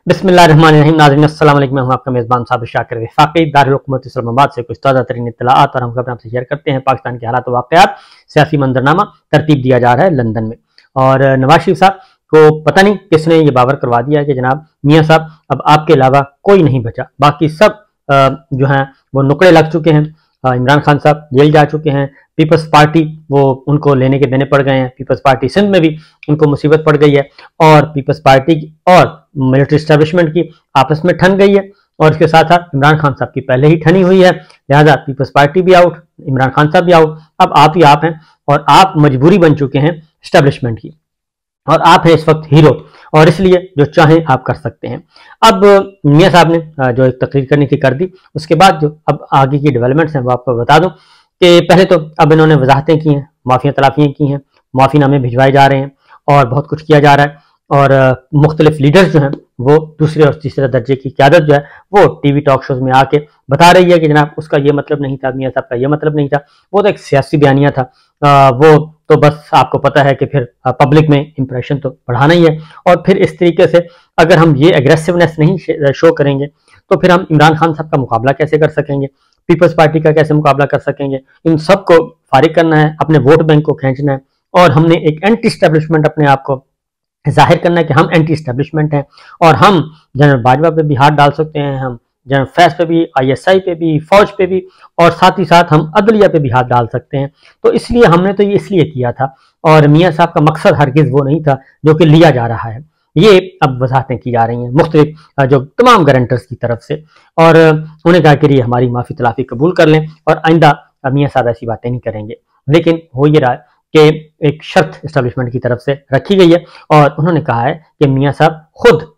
बिस्मिल्लाहिर्रहमानिर्रहीम। नाज़रीन अस्सलाम वालेकुम। मैं हूं आपका मेज़बान साबिर शाकिर वफाकी दारुल हुकूमत इस्लामाबाद से कुछ ताज़ा तरीन इत्तलाआत और हम खबरें आपसे शेयर करते हैं। पाकिस्तान के हालात वाक़यात, सियासी मंजरनामा तरतीब दिया जा रहा है लंदन में। और नवाज शरीफ साहब को पता नहीं किसने ये बावर करवा दिया है कि जनाब मियाँ साहब अब आपके अलावा कोई नहीं बचा, बाकी सब जो हैं वो नुकड़े लग चुके हैं। इमरान खान साहब जेल जा चुके हैं, पीपल्स पार्टी वो उनको लेने के देने पड़ गए हैं, पीपल्स पार्टी सिंध में भी उनको मुसीबत पड़ गई है और पीपल्स पार्टी और मिलिट्री एस्टेब्लिशमेंट की आपस में ठन गई है और इसके साथ साथ इमरान खान साहब की पहले ही ठनी हुई है। लिहाजा पीपल्स पार्टी भी आउट, इमरान खान साहब भी आउट, अब आप ही आप हैं और आप मजबूरी बन चुके हैं एस्टेब्लिशमेंट की और आप हैं इस वक्त हीरो और इसलिए जो चाहें आप कर सकते हैं। अब मियाँ साहब ने जो एक तकरीर करनी थी कर दी, उसके बाद जो अब आगे की डेवलपमेंट्स हैं वो आपको बता दूं कि पहले तो अब इन्होंने वजाहतें की हैं, माफिया तलाफियाँ की हैं, माफीनामे भिजवाए जा रहे हैं और बहुत कुछ किया जा रहा है और मुख्तलिफ लीडर्स जो हैं वो दूसरे और तीसरे दर्जे की क़यादत जो है वो टीवी टॉक शोज में आके बता रही है कि जनाब उसका ये मतलब नहीं था, मियाँ साहब का ये मतलब नहीं था, वो तो एक सियासी बयानिया था, वो तो बस आपको पता है कि फिर पब्लिक में इंप्रेशन तो बढ़ाना ही है। और फिर इस तरीके से अगर हम ये एग्रेसिवनेस नहीं शो करेंगे तो फिर हम इमरान खान साहब का मुकाबला कैसे कर सकेंगे, पीपल्स पार्टी का कैसे मुकाबला कर सकेंगे। इन सबको फारिग करना है, अपने वोट बैंक को खींचना है और हमने एक एंटी स्टैब्लिशमेंट अपने आप को जाहिर करना है कि हम एंटी स्टैब्लिशमेंट हैं और हम जनरल बाजवा पे भी हाथ डाल सकते हैं, हम जनरल फैज पे भी, ISI पे भी, फौज पे भी और साथ ही साथ हम अदलिया पे भी हाथ डाल सकते हैं। तो इसलिए हमने तो ये इसलिए किया था और मियाँ साहब का मकसद हरगिज वो नहीं था जो कि लिया जा रहा है। ये अब वजाहतें की जा रही हैं मुख्तलिफ जो तमाम गारंटर्स की तरफ से और उन्हें कहा कि ये हमारी माफ़ी तलाफी कबूल कर लें और आइंदा मियाँ साहब ऐसी बातें नहीं करेंगे। लेकिन हो ये रहा है कि एक शर्त इस्टेब्लिशमेंट की तरफ से रखी गई है और उन्होंने कहा है कि मियाँ साहब खुद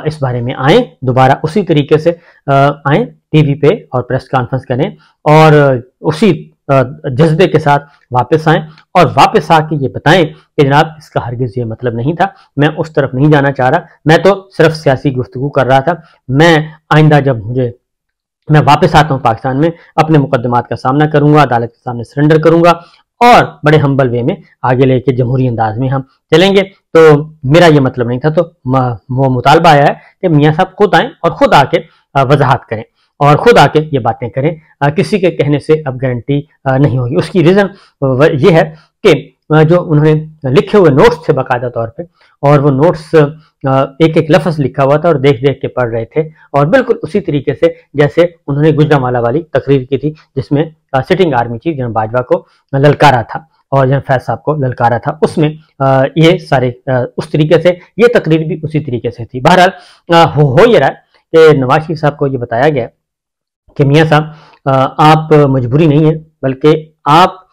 इस बारे में आए, दोबारा उसी तरीके से आए टीवी पे और प्रेस कॉन्फ्रेंस करें और उसी जज्बे के साथ वापस आएं और वापस आके ये बताएं कि जनाब इसका हरगिज ये मतलब नहीं था, मैं उस तरफ नहीं जाना चाह रहा, मैं तो सिर्फ सियासी गुफ्तगू कर रहा था, मैं आइंदा जब मैं वापस आता हूँ पाकिस्तान में अपने मुकदमात का सामना करूंगा, अदालत के सामने सरेंडर करूंगा और बड़े हम्बल वे में आगे लेके जमहूरी अंदाज में हम चलेंगे। तो मेरा ये मतलब नहीं था। तो वो मुतालबा आया है कि मियाँ साहब खुद आएँ और खुद आके वजाहत करें और खुद आके ये बातें करें, किसी के कहने से अब गारंटी नहीं होगी। उसकी रीज़न ये है कि जो उन्होंने लिखे हुए नोट्स थे बाकायदा तौर पे और वो नोट्स एक एक लफ्ज़ लिखा हुआ था और देख देख के पढ़ रहे थे और बिल्कुल उसी तरीके से जैसे उन्होंने गुजरांवाला वाली तकरीर की थी जिसमें sitting army chief general Bajwa को ललकारा था और जनरल फैज साहब को ललकारा था, उसमें ये सारे उस तरीके से ये तकरीर भी उसी तरीके से थी। बहरहाल हो ये रहा है कि नवाज शरीफ साहब को ये बताया गया कि मियाँ साहब आप मजबूरी नहीं है बल्कि आप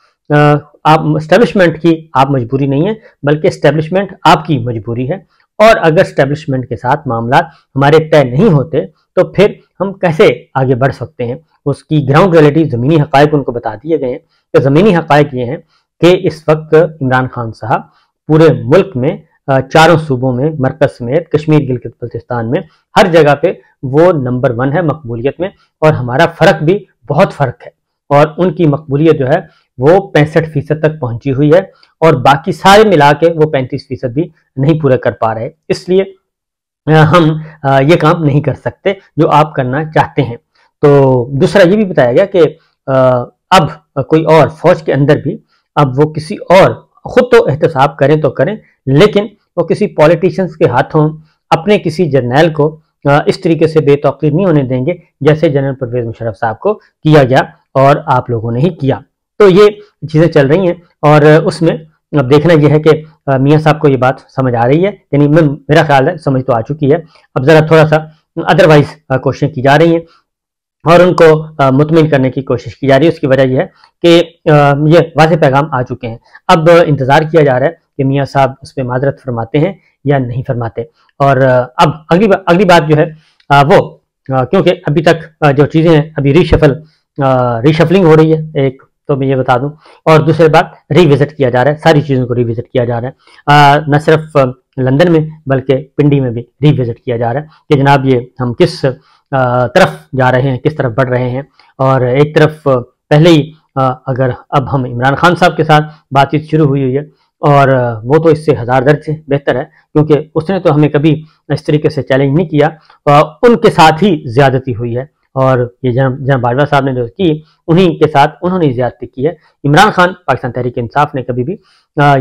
एस्टेब्लिशमेंट की आप मजबूरी नहीं है बल्कि एस्टेब्लिशमेंट आपकी मजबूरी है और अगर एस्टेब्लिशमेंट के साथ मामला हमारे तय नहीं होते तो फिर हम कैसे आगे बढ़ सकते हैं। उसकी ग्राउंड रियलिटी ज़मीनी हक़ाइक़ उनको बता दिए गए हैं। तो ज़मीनी हक़ाइक़ ये हैं कि इस वक्त इमरान खान साहब पूरे मुल्क में चारों सूबों में मरकज़ समेत कश्मीर गिलगित बल्तिस्तान में हर जगह पे वो नंबर 1 है मकबूलियत में और हमारा फ़र्क भी बहुत फ़र्क है और उनकी मकबूलियत जो है वो 65% तक पहुंची हुई है और बाकी सारे मिला के वो 35% भी नहीं पूरा कर पा रहे। इसलिए हम ये काम नहीं कर सकते जो आप करना चाहते हैं। तो दूसरा ये भी बताया गया कि अब कोई और फौज के अंदर भी अब वो किसी और खुद तो एहतसाब करें तो करें लेकिन वो किसी पॉलिटिशियंस के हाथों अपने किसी जर्नैल को इस तरीके से बेतौकीर नहीं होने देंगे जैसे जनरल परवेज मुशर्रफ साहब को किया गया और आप लोगों ने ही किया। तो ये चीज़ें चल रही हैं और उसमें अब देखना यह है कि मियाँ साहब को ये बात समझ आ रही है, यानी मेरा ख्याल है समझ तो आ चुकी है। अब ज़रा थोड़ा सा अदरवाइज कोशिशें की जा रही हैं और उनको मुतमिन करने की कोशिश की जा रही है। उसकी वजह यह है कि ये वाज़ेह पैगाम आ चुके हैं। अब इंतज़ार किया जा रहा है कि मियाँ साहब उस पर माजरत फरमाते हैं या नहीं फरमाते। और अब अगली बात जो है वो क्योंकि अभी तक जो चीज़ें हैं अभी रीशफलिंग हो रही है, एक तो मैं ये बता दूं, और दूसरी बात रिविजिट किया जा रहा है, सारी चीज़ों को रिविजिट किया जा रहा है, न सिर्फ लंदन में बल्कि पिंडी में भी रिविजिट किया जा रहा है कि जनाब ये हम किस तरफ जा रहे हैं, किस तरफ बढ़ रहे हैं। और एक तरफ पहले ही अगर अब हम इमरान खान साहब के साथ बातचीत शुरू हुई है और वो तो इससे हजार दर्जे बेहतर है, क्योंकि उसने तो हमें कभी इस तरीके से चैलेंज नहीं किया। उनके साथ ही ज्यादती हुई है, और ये जनाब बाजवा साहब ने जो की, उन्हीं के साथ उन्होंने ज्यादती की है। इमरान खान, पाकिस्तान तहरीक इंसाफ ने कभी भी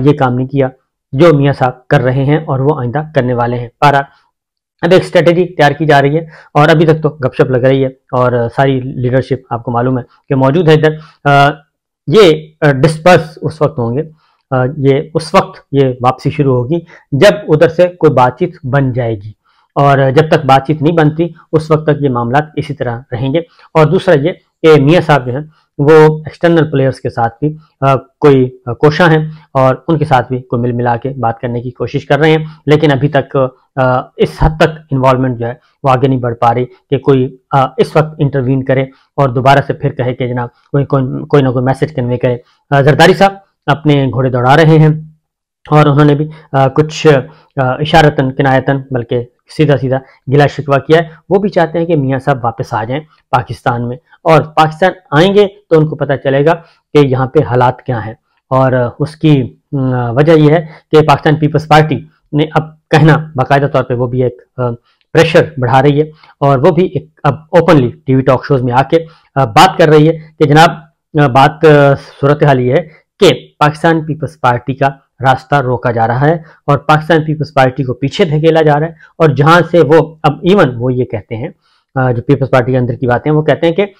ये काम नहीं किया जो मियाँ साहब कर रहे हैं, और वो आइंदा करने वाले हैं। पारा अब एक स्ट्रेटेजी तैयार की जा रही है, और अभी तक तो गपशप लग रही है, और सारी लीडरशिप आपको मालूम है कि मौजूद है इधर। ये डिस्पर्स उस वक्त होंगे, ये उस वक्त ये वापसी शुरू होगी जब उधर से कोई बातचीत बन जाएगी, और जब तक बातचीत नहीं बनती उस वक्त तक ये मामला इसी तरह रहेंगे। और दूसरा ये कि मियाँ साहब जो हैं वो एक्सटर्नल प्लेयर्स के साथ भी कोई कोशा हैं, और उनके साथ भी कोई मिल मिला के बात करने की कोशिश कर रहे हैं, लेकिन अभी तक इस हद तक इन्वॉल्वमेंट जो है वो आगे नहीं बढ़ पा रही कि कोई इस वक्त इंटरवीन करे और दोबारा से फिर कहे कि जनाब कोई ना कोई मैसेज कन्वे करे। जरदारी साहब अपने घोड़े दौड़ा रहे हैं, और उन्होंने भी कुछ इशारतन किनायतन बल्कि सीधा सीधा गिला शिकवा किया है। वो भी चाहते हैं कि मियाँ साहब वापस आ जाएं पाकिस्तान में, और पाकिस्तान आएंगे तो उनको पता चलेगा कि यहाँ पे हालात क्या हैं। और उसकी वजह यह है कि पाकिस्तान पीपल्स पार्टी ने अब कहना बाकायदा तौर पे वो भी एक प्रेशर बढ़ा रही है, और वो भी एक अब ओपनली टीवी टॉक शोज में आके बात कर रही है कि जनाब बात सूरत हाल ये है कि पाकिस्तान पीपल्स पार्टी का रास्ता रोका जा रहा है, और पाकिस्तान पीपल्स पार्टी को पीछे धकेला जा रहा है। और जहां से वो अब इवन वो ये कहते हैं, जो पीपल्स पार्टी के अंदर की बातें हैं, वो कहते हैं कि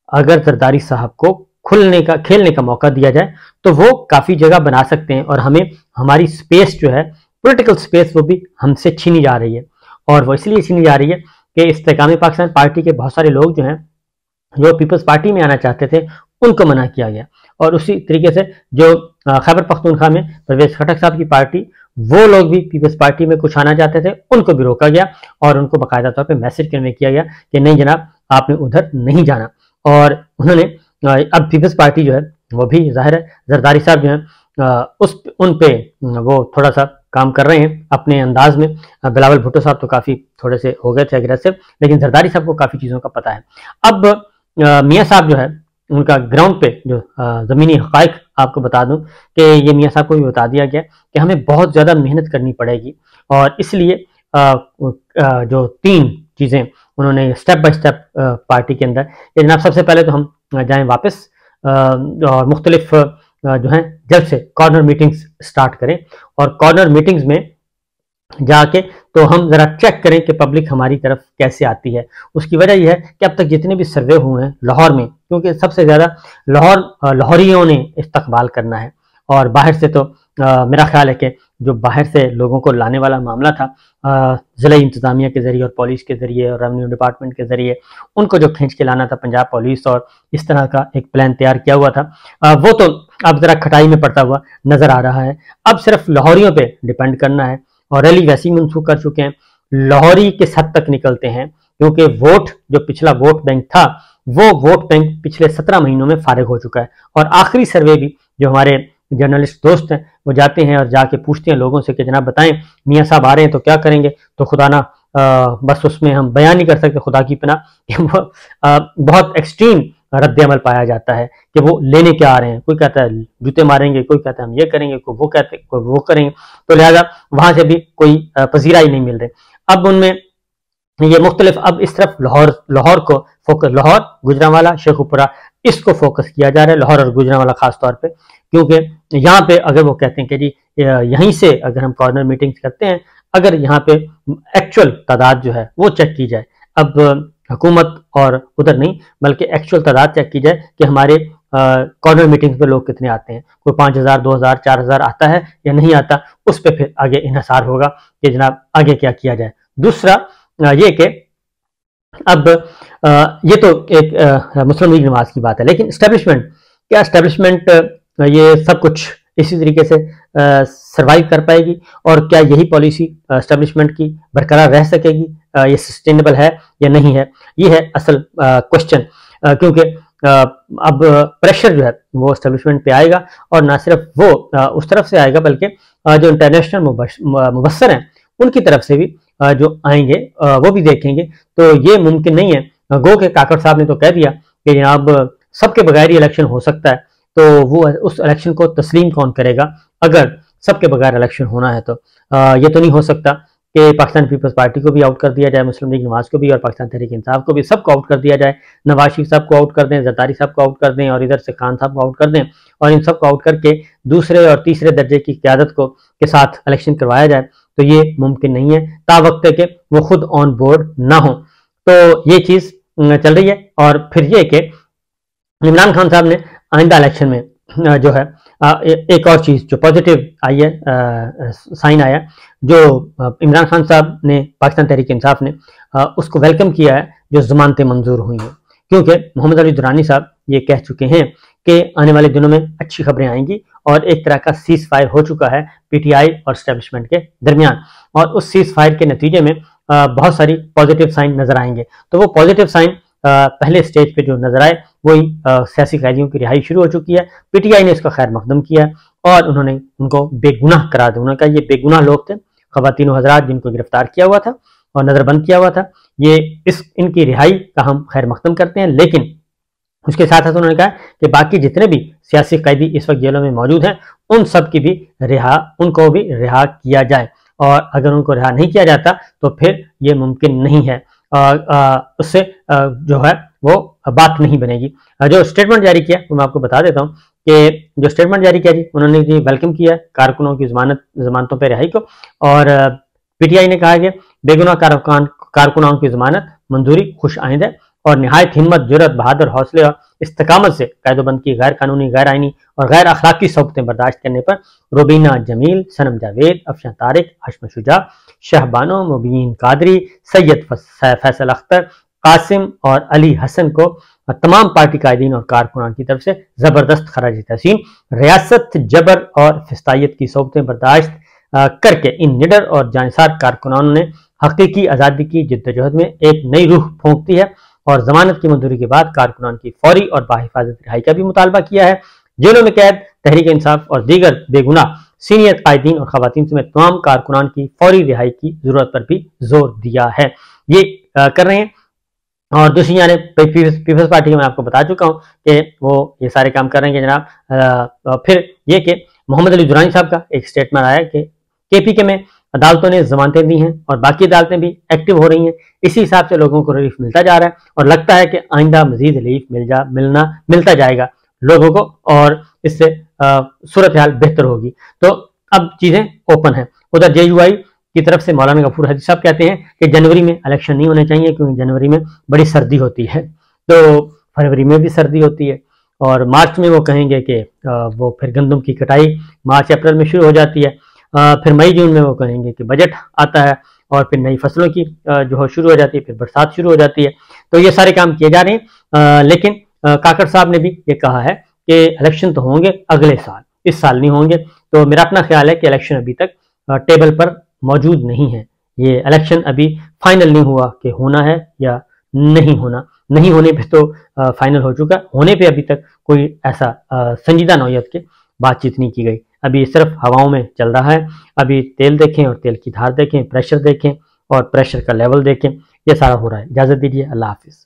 अगर जरदारी साहब को खेलने का मौका दिया जाए तो वो काफी जगह बना सकते हैं, और हमें हमारी स्पेस जो है पॉलिटिकल स्पेस वो भी हमसे छीनी जा रही है। और वो इसलिए छीनी जा रही है कि इस्तेकाम पाकिस्तान पार्टी के बहुत सारे लोग जो हैं जो पीपल्स पार्टी में आना चाहते थे उनको मना किया गया, और उसी तरीके से जो खैबर पख्तूनख्वा में परवेज खटक साहब की पार्टी, वो लोग भी पीपल्स पार्टी में कुछ आना चाहते थे, उनको भी रोका गया, और उनको बाकायदा तौर पे मैसेज कन्वे किया गया कि नहीं जनाब आपने उधर नहीं जाना। और उन्होंने अब पीपल्स पार्टी जो है वो भी जाहिर है जरदारी साहब जो है उन पे वो थोड़ा सा काम कर रहे हैं अपने अंदाज में। बिलावल भुट्टो साहब तो काफी थोड़े से हो गए थे अग्रेसिव, लेकिन जरदारी साहब को काफी चीजों का पता है। अब मियाँ साहब जो है उनका ग्राउंड पे जो ज़मीनी हक़ाइक़ आपको बता दूं कि ये मियाँ साहब को भी बता दिया गया कि हमें बहुत ज़्यादा मेहनत करनी पड़ेगी, और इसलिए जो 3 चीज़ें उन्होंने स्टेप बाय स्टेप पार्टी के अंदर, ये जनाब सबसे पहले तो हम जाएं वापस और मुख्तलिफ जो हैं जल्द से कॉर्नर मीटिंग्स स्टार्ट करें, और कॉर्नर मीटिंग्स में जाके तो हम जरा चेक करें कि पब्लिक हमारी तरफ कैसे आती है। उसकी वजह यह है कि अब तक जितने भी सर्वे हुए हैं लाहौर में, क्योंकि सबसे ज़्यादा लाहौरियों ने इस्तकबाल करना है, और बाहर से तो मेरा ख्याल है कि जो बाहर से लोगों को लाने वाला मामला था ज़िला इंतज़ामिया के ज़रिए और पुलिस के ज़रिए और रेवेन्यू डिपार्टमेंट के ज़रिए, उनको जो खींच के लाना था पंजाब पुलिस, और इस तरह का एक प्लान तैयार किया हुआ था, वो तो अब ज़रा खटाई में पड़ता हुआ नज़र आ रहा है। अब सिर्फ लाहौरियों पर डिपेंड करना है, और रैली वैसे ही मनसूख कर चुके हैं। लाहौरी किस हद तक निकलते हैं, क्योंकि वोट जो पिछला वोट बैंक था वो वोट बैंक पिछले 17 महीनों में फारिग हो चुका है। और आखिरी सर्वे भी जो हमारे जर्नलिस्ट दोस्त हैं वो जाते हैं और जाके पूछते हैं लोगों से कि जनाब बताएं मियाँ साहब आ रहे हैं तो क्या करेंगे, तो खुदा ना बस उसमें हम बयान नहीं कर सकते खुदा की पनाह, बहुत एक्सट्रीम रद्द अमल पाया जाता है कि वो लेने क्या आ रहे हैं। कोई कहता है जूते मारेंगे, कोई कहता है हम ये करेंगे, कोई वो कहते कोई वो करेंगे, तो लिहाजा वहां से भी कोई पजीरा ही नहीं मिल रहे। अब उनमें ये मुख्तलिफ, अब इस तरफ लाहौर को फोकस, लाहौर गुजरांवाला शेखुपुरा इसको फोकस किया जा रहा है, लाहौर और गुजरांवाला खास तौर पे, क्योंकि यहाँ पे अगर वो कहते हैं कि जी यहीं से अगर हम कॉर्नर मीटिंग्स करते हैं, अगर यहाँ पे एक्चुअल तादाद जो है वो चेक की जाए, अब हुकूमत और उधर नहीं बल्कि एक्चुअल तादाद चेक की जाए कि हमारे कॉर्नर मीटिंग्स पे लोग कितने आते हैं, कोई 5000 2000 4000 आता है या नहीं आता, उस पर फिर आगे इन्हिसार होगा कि जनाब आगे क्या किया जाए। दूसरा ये कि अब ये तो एक मुस्लिम लीग नवाज की बात है, लेकिन एस्टेब्लिशमेंट, क्या एस्टेब्लिशमेंट ये सब कुछ इसी तरीके से सरवाइव कर पाएगी, और क्या यही पॉलिसी एस्टेब्लिशमेंट की बरकरार रह सकेगी, ये सस्टेनेबल है या नहीं है, ये है असल क्वेश्चन। क्योंकि अब प्रेशर जो है वो एस्टेब्लिशमेंट पे आएगा, और ना सिर्फ वो उस तरफ से आएगा बल्कि जो इंटरनेशनल मुबस्सर हैं उनकी तरफ से भी जो आएंगे वो भी देखेंगे। तो ये मुमकिन नहीं है, गो के काकड़ साहब ने तो कह दिया कि जनाब सबके बगैर ही इलेक्शन हो सकता है, तो वो उस इलेक्शन को तस्लीम कौन करेगा अगर सबके बगैर इलेक्शन होना है तो ये तो नहीं हो सकता कि पाकिस्तान पीपल्स पार्टी को भी आउट कर दिया जाए, मुस्लिम लीग नवाज को भी और पाकिस्तान तहरीक इंसाफ को भी, सबको आउट कर दिया जाए। नवाज शरीफ साहब को आउट कर दें, जरदारी साहब को आउट कर दें और इधर से खान साहब को आउट कर दें और इन सबको आउट करके दूसरे और तीसरे दर्जे की क़यादत को के साथ इलेक्शन करवाया जाए, तो ये मुमकिन नहीं है तावक्त के वो खुद ऑन बोर्ड ना हो। तो ये चीज़ चल रही है। और फिर ये कि इमरान खान साहब ने आइंदा इलेक्शन में जो है एक और चीज़ जो पॉजिटिव आई है, साइन आया, जो इमरान खान साहब ने, पाकिस्तान तहरीक इंसाफ ने उसको वेलकम किया है जो ज़मानतें मंजूर हुई हैं, क्योंकि मोहम्मद अली दुरानी साहब ये कह चुके हैं कि आने वाले दिनों में अच्छी खबरें आएंगी और एक तरह का सीज फायर हो चुका है पीटीआई और स्टैब्लिशमेंट के दरमियान, और उस सीज फायर के नतीजे में बहुत सारी पॉजिटिव साइन नजर आएंगे। तो वो पॉजिटिव साइन पहले स्टेज पे जो नजर आए वही सियासी कैदियों की रिहाई शुरू हो चुकी है। पीटीआई ने इसका खैर मकदम किया और उन्होंने उनको बेगुनाह करार दिया। उन्होंने कहा ये बेगुनाह लोग थे, खवातीन हजरात जिनको गिरफ्तार किया हुआ था और नजरबंद किया हुआ था, ये इनकी रिहाई का हम खैर मकदम करते हैं। लेकिन उसके साथ साथ उन्होंने कहा कि बाकी जितने भी सियासी कैदी इस वक्त जेलों में मौजूद हैं उन सब की भी उनको भी रिहा किया जाए, और अगर उनको रिहा नहीं किया जाता तो फिर ये मुमकिन नहीं है, उससे जो है वो बात नहीं बनेगी। जो स्टेटमेंट जारी किया वो मैं आपको बता देता हूँ कि जो स्टेटमेंट जारी किया जी, उन्होंने जी वेलकम किया कारकुनों की जमानतों पर रिहाई को, और पीटीआई ने कहा कि बेगुनाह कारकुनाओं की जमानत मंजूरी खुश आइंद है और निहायत हिम्मत, जुर्रत, बहादुर, हौसले और इस्तकामत से कैदोबंद की गैर कानूनी, गैर आइनी और गैर अखलाकी सौकतें बर्दाश्त करने पर रुबीना जमील, सनम जावेद, अफशां तारिक, हश्म शुजा, शहबानो, मुबीन कादरी, सैयद फैसल अख्तर, कासिम और अली हसन को तमाम पार्टी कायदीन और कारकुनान की तरफ से जबरदस्त खराज तहसीन, रियासत, जबर और फिस्तायत की सौकतें बर्दाश्त करके इन निडर और जानिसार कारकुनानों ने हकीकी आज़ादी की जिद्दोजहद में एक नई रूह फूंक दी है और जमानत की मंजूरी के बाद कारकुनान की फौरी और बाहिफाजत रिहाई का भी मुतालबा किया है। जेलों में कैद तहरीक इंसाफ और दीगर बेगुनाह सीनियर कायदीन और खवातीन समेत तमाम कारकुनान की फौरी रिहाई की जरूरत पर भी जोर दिया है। ये कर रहे हैं। और दूसरी जानिब पीपल्स पार्टी में मैं आपको बता चुका हूँ कि वो ये सारे काम कर रहे हैं जनाब। फिर ये कि मोहम्मद अली दुरानी साहब का एक स्टेटमेंट आया कि केपीके में अदालतों ने जमानतें दी हैं और बाकी अदालतें भी एक्टिव हो रही हैं, इसी हिसाब से लोगों को रिलीफ मिलता जा रहा है और लगता है कि आइंदा मजीद रिलीफ मिलता जाएगा लोगों को और इससे सूरत हाल बेहतर होगी। तो अब चीजें ओपन है। उधर जेयूआई की तरफ से मौलाना गफूर हदी साहब कहते हैं कि जनवरी में इलेक्शन नहीं होने चाहिए क्योंकि जनवरी में बड़ी सर्दी होती है, तो फरवरी में भी सर्दी होती है और मार्च में वो कहेंगे कि वो फिर गंदम की कटाई मार्च अप्रैल में शुरू हो जाती है, फिर मई जून में वो कहेंगे कि बजट आता है और फिर नई फसलों की जो है शुरू हो जाती है, फिर बरसात शुरू हो जाती है। तो ये सारे काम किए जा रहे हैं। लेकिन काकड़ साहब ने भी ये कहा है कि इलेक्शन तो होंगे अगले साल, इस साल नहीं होंगे। तो मेरा अपना ख्याल है कि इलेक्शन अभी तक टेबल पर मौजूद नहीं है। ये इलेक्शन अभी फाइनल नहीं हुआ कि होना है या नहीं होना। नहीं होने पे तो फाइनल हो चुका, होने पे अभी तक कोई ऐसा संजीदा नौयत की बातचीत नहीं की गई। अभी सिर्फ हवाओं में चल रहा है। अभी तेल देखें और तेल की धार देखें, प्रेशर देखें और प्रेशर का लेवल देखें, ये सारा हो रहा है। इजाज़त दीजिए, अल्लाह हाफिज़।